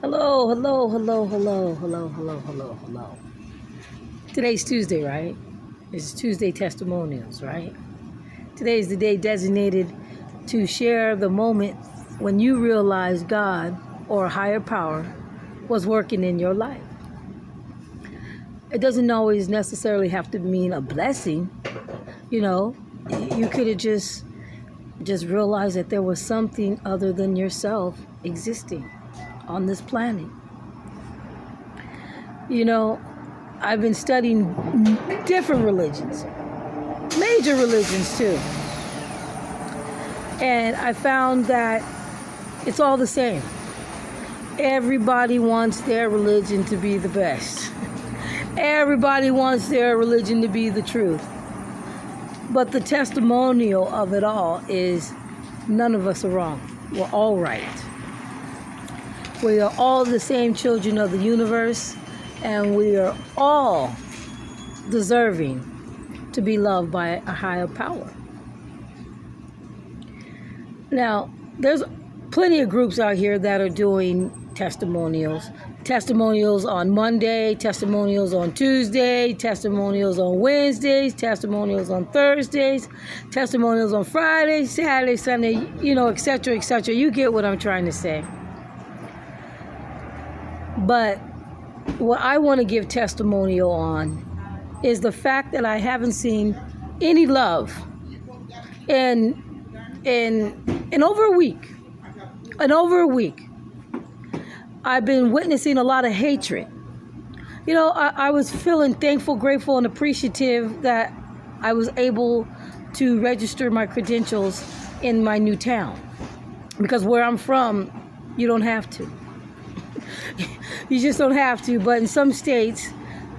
Hello, hello, hello, hello, hello, hello, hello, hello. Today's Tuesday, right? It's Tuesday Testimonials, right? Today is the day designated to share the moment when you realized God or a higher power was working in your life. It doesn't always necessarily have to mean a blessing. You could have just realized that there was something other than yourself existing on this planet. I've been studying different religions, major religions too. And I found that it's all the same. Everybody wants their religion to be the best. Everybody wants their religion to be the truth. But the testimonial of it all is none of us are wrong. We're all right. We are all the same children of the universe, and we are all deserving to be loved by a higher power. Now, there's plenty of groups out here that are doing testimonials. Testimonials on Monday, testimonials on Tuesday, testimonials on Wednesdays, testimonials on Thursdays, testimonials on Friday, Saturday, Sunday, etc., etc. You get what I'm trying to say. But what I want to give testimonial on is the fact that I haven't seen any love in over a week. In over a week, I've been witnessing a lot of hatred. I was feeling thankful, grateful, and appreciative that I was able to register my credentials in my new town. Because where I'm from, you don't have to. You just don't have to. But in some states,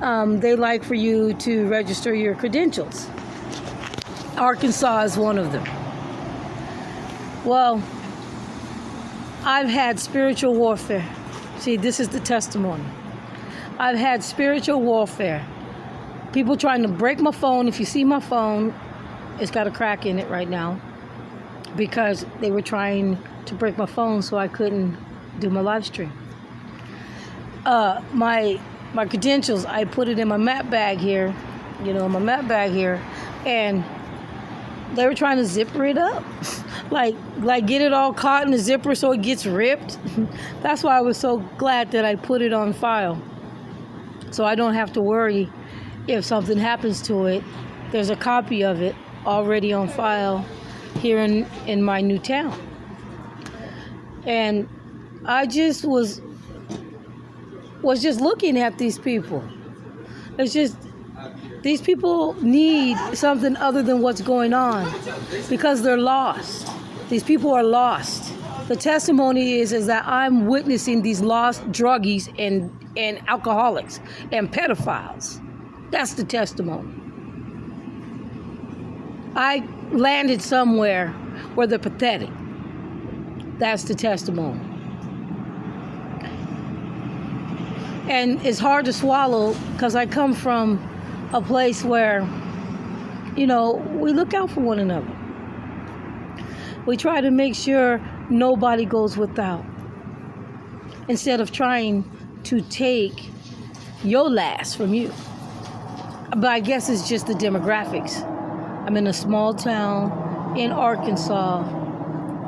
they like for you to register your credentials. Arkansas is one of them. Well, I've had spiritual warfare. See, this is the testimony. I've had spiritual warfare. People trying to break my phone. If you see my phone, it's got a crack in it right now because they were trying to break my phone so I couldn't do my live stream. My credentials, I put it in my map bag here, and they were trying to zipper it up, like get it all caught in the zipper so it gets ripped. That's why I was so glad that I put it on file, so I don't have to worry if something happens to it. There's a copy of it already on file here in my new town. And I just was just looking at these people. It's just, these people need something other than what's going on because they're lost. These people are lost. The testimony is that I'm witnessing these lost druggies and alcoholics and pedophiles. That's the testimony. I landed somewhere where they're pathetic. That's the testimony. And it's hard to swallow because I come from a place where, we look out for one another. We try to make sure nobody goes without instead of trying to take your last from you. But I guess it's just the demographics. I'm in a small town in Arkansas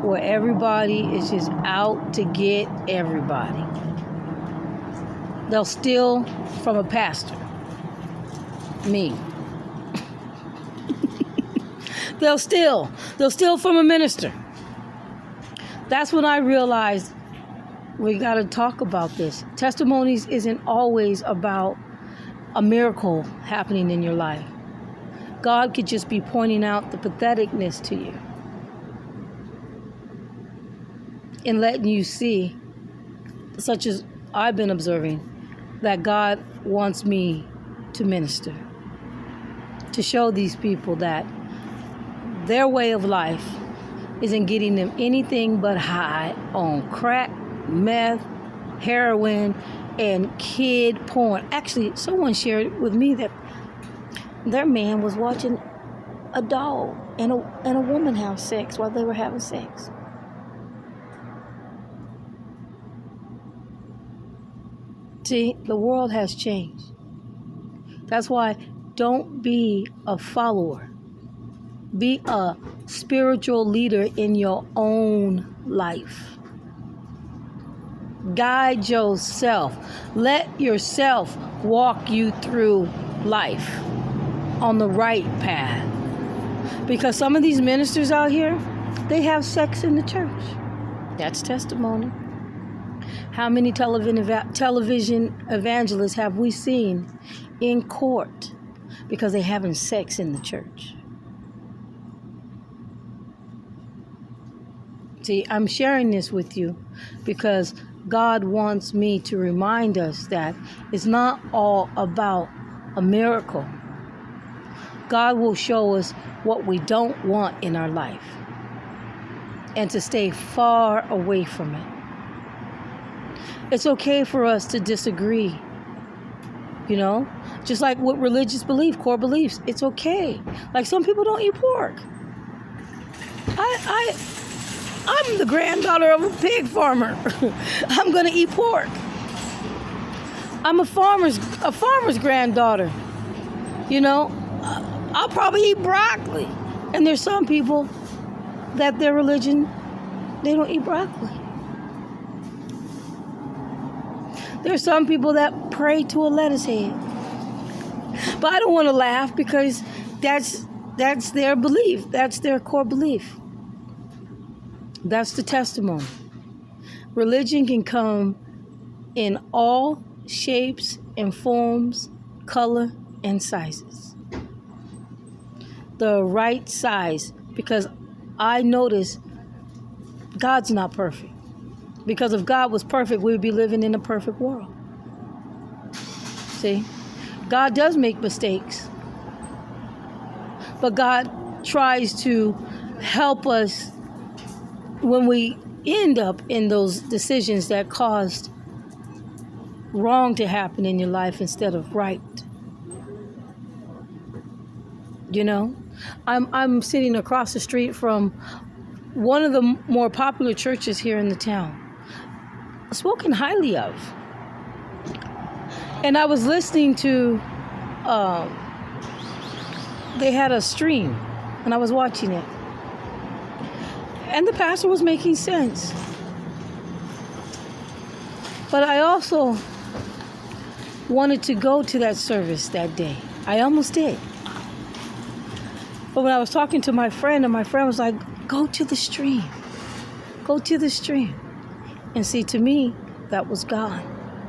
where everybody is just out to get everybody. They'll steal from a pastor. Me. They'll steal from a minister. That's when I realized we got to talk about this. Testimonies isn't always about a miracle happening in your life. God could just be pointing out the patheticness to you and letting you see, such as I've been observing, that God wants me to minister, to show these people that their way of life isn't getting them anything but high on crack, meth, heroin, and kid porn. Actually, someone shared with me that their man was watching a dog and a woman have sex while they were having sex. See, the world has changed. That's why don't be a follower. Be a spiritual leader in your own life. Guide yourself. Let yourself walk you through life on the right path. Because some of these ministers out here, they have sex in the church. That's testimony. How many television evangelists have we seen in court because they're having sex in the church? See, I'm sharing this with you because God wants me to remind us that it's not all about a miracle. God will show us what we don't want in our life and to stay far away from it. It's okay for us to disagree, just like with religious belief, core beliefs. It's okay. Like some people don't eat pork. I'm the granddaughter of a pig farmer. I'm going to eat pork. I'm a farmer's granddaughter. I'll probably eat broccoli. And there's some people that their religion, they don't eat broccoli. There's some people that pray to a lettuce head. But I don't want to laugh because that's their belief. That's their core belief. That's the testimony. Religion can come in all shapes and forms, color and sizes. The right size, because I notice God's not perfect. Because if God was perfect, we would be living in a perfect world. See? God does make mistakes. But God tries to help us when we end up in those decisions that caused wrong to happen in your life instead of right. I'm sitting across the street from one of the more popular churches here in the town, spoken highly of. And I was listening to, they had a stream, and I was watching it. And the pastor was making sense. But I also wanted to go to that service that day. I almost did. But when I was talking to my friend, and my friend was like, go to the stream. Go to the stream. And see, to me, that was God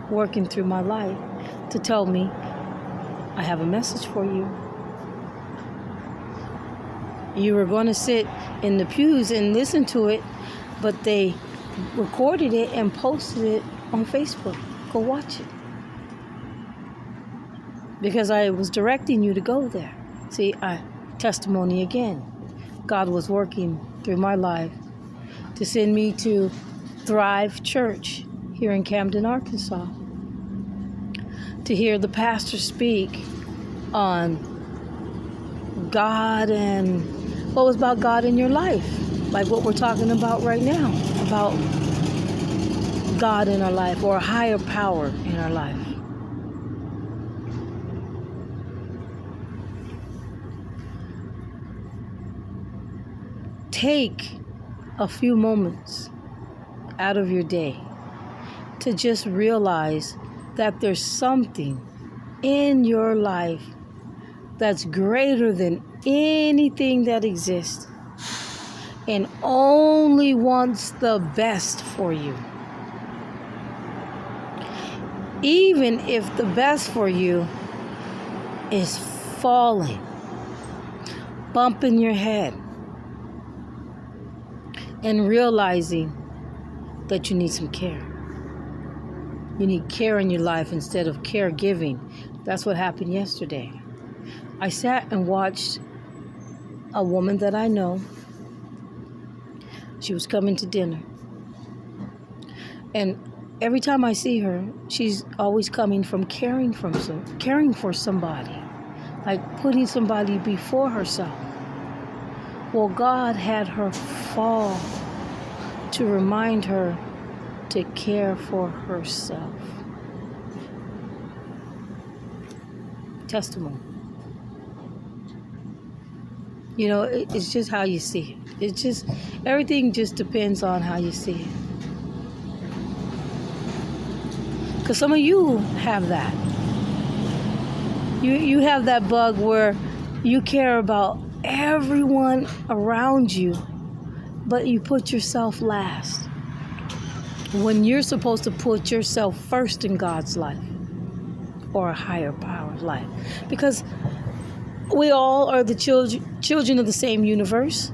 working through my life to tell me, I have a message for you. You were going to sit in the pews and listen to it, but they recorded it and posted it on Facebook. Go watch it. Because I was directing you to go there. See, testimony again. God was working through my life to send me to Thrive Church here in Camden, Arkansas, to hear the pastor speak on God and what was about God in your life, like what we're talking about right now, about God in our life or a higher power in our life. Take a few moments out of your day to just realize that there's something in your life that's greater than anything that exists and only wants the best for you. Even if the best for you is falling, bumping your head, and realizing that you need some care. You need care in your life instead of caregiving. That's what happened yesterday. I sat and watched a woman that I know. She was coming to dinner. And every time I see her, she's always coming from caring for somebody, like putting somebody before herself. Well, God had her fall to remind her to care for herself. testimony. You know, it's just how you see it. It's just, everything just depends on how you see it. Because some of you have that. You have that bug where you care about everyone around you, but you put yourself last. When you're supposed to put yourself first in God's life or a higher power's life. Because we all are the children of the same universe.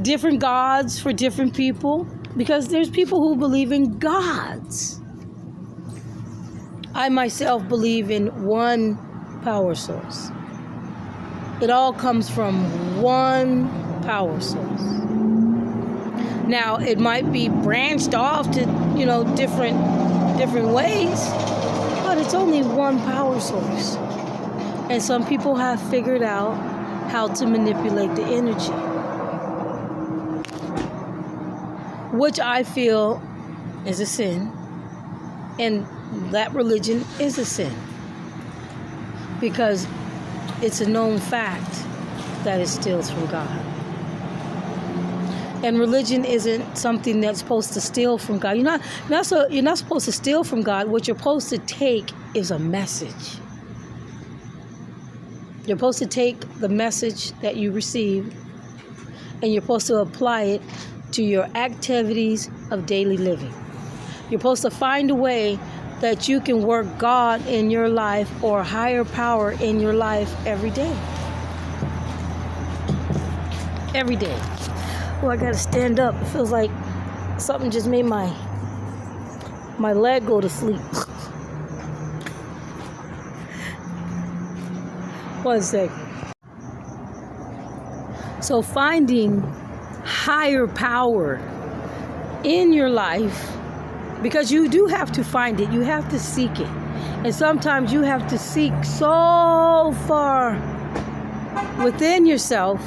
Different gods for different people. Because there's people who believe in gods. I myself believe in one power source. It all comes from one power source. Now, it might be branched off to, different ways, but it's only one power source. And some people have figured out how to manipulate the energy, which I feel is a sin. And that religion is a sin. Because it's a known fact that it steals from God. And religion isn't something that's supposed to steal from God. You're not supposed to steal from God. What you're supposed to take is a message. You're supposed to take the message that you received, and you're supposed to apply it to your activities of daily living. You're supposed to find a way that you can work God in your life or higher power in your life every day. Every day. Oh, I gotta stand up. It feels like something just made my leg go to sleep. One second. So finding higher power in your life, because you do have to find it, you have to seek it. And sometimes you have to seek so far within yourself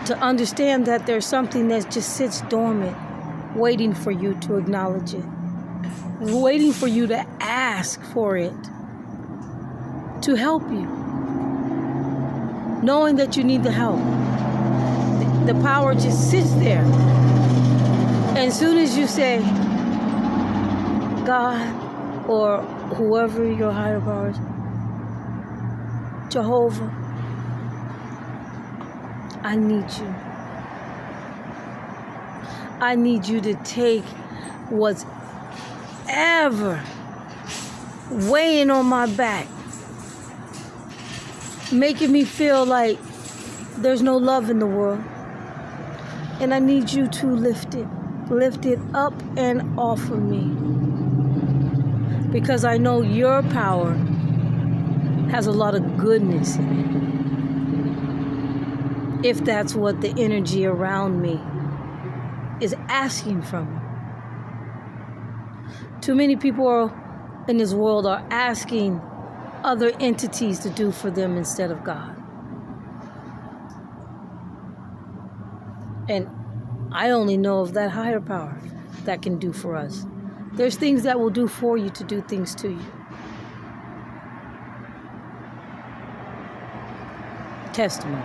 to understand that there's something that just sits dormant, waiting for you to acknowledge it, waiting for you to ask for it to help you, knowing that you need the help. The power just sits there. And as soon as you say, God, or whoever your higher power is, Jehovah, I need you. I need you to take what's ever weighing on my back, making me feel like there's no love in the world. And I need you to lift it up and off of me. Because I know your power has a lot of goodness in it. If that's what the energy around me is asking from me. Too many people in this world are asking other entities to do for them instead of God. And I only know of that higher power that can do for us. There's things that will do for you to do things to you. Testimony.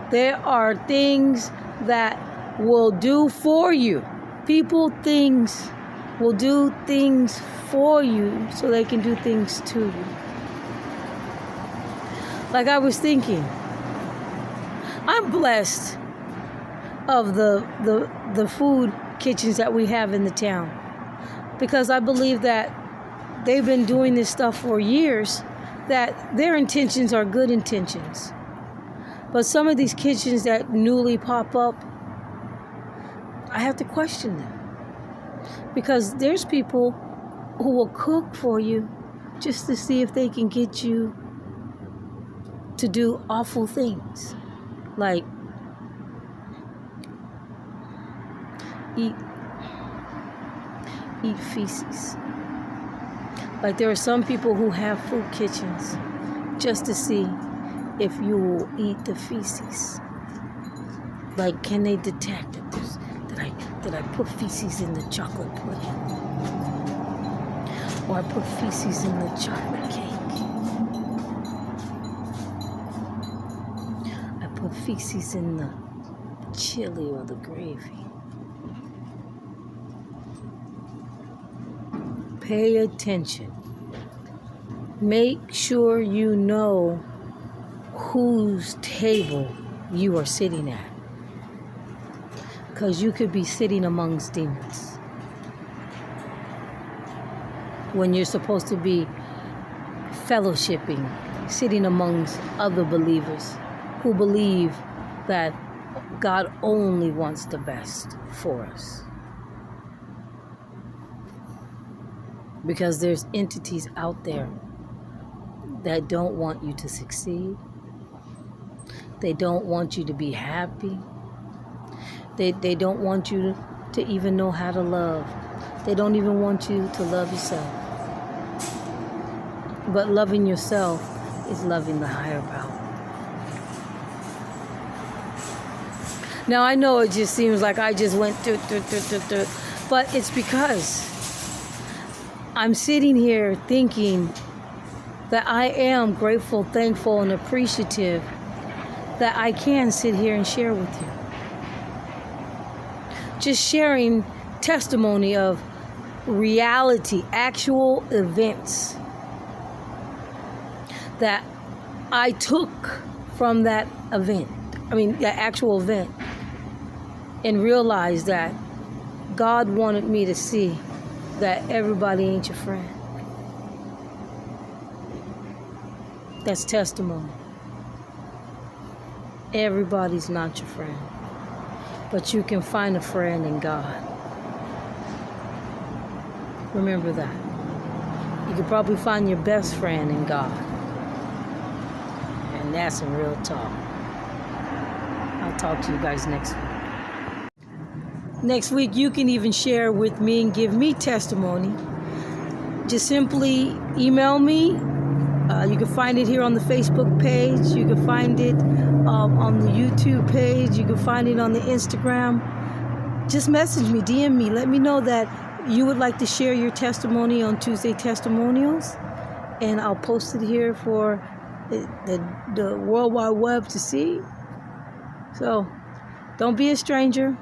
There are things that will do for you. People, things will do things for you so they can do things to you. Like I was thinking, I'm blessed of the food kitchens that we have in the town, because I believe that they've been doing this stuff for years, that their intentions are good intentions. But some of these kitchens that newly pop up, I have to question them, because there's people who will cook for you just to see if they can get you to do awful things, like eat feces. Like there are some people who have food kitchens just to see if you will eat the feces. Like, can they detect that I put feces in the chocolate pudding? Or I put feces in the chocolate cake. I put feces in the chili or the gravy. Pay attention. Make sure you know whose table you are sitting at. Because you could be sitting amongst demons when you're supposed to be fellowshipping, sitting amongst other believers who believe that God only wants the best for us. Because there's entities out there that don't want you to succeed. They don't want you to be happy. They don't want you to even know how to love. They don't even want you to love yourself. But loving yourself is loving the higher power. Now, I know it just seems like I just went but it's because I'm sitting here thinking that I am grateful, thankful, and appreciative that I can sit here and share with you. Just sharing testimony of reality, actual events that I took from that event. That actual event, and realized that God wanted me to see that everybody ain't your friend. That's testimony. Everybody's not your friend, but you can find a friend in God. Remember that. You could probably find your best friend in God. And that's some real talk. I'll talk to you guys next week. Next week, you can even share with me and give me testimony. Just simply email me. You can find it here on the Facebook page. You can find it on the YouTube page. You can find it on the Instagram. Just message me, DM me. Let me know that you would like to share your testimony on Tuesday Testimonials. And I'll post it here for the World Wide Web to see. So don't be a stranger.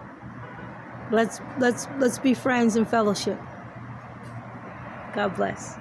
Let's be friends in fellowship. God bless.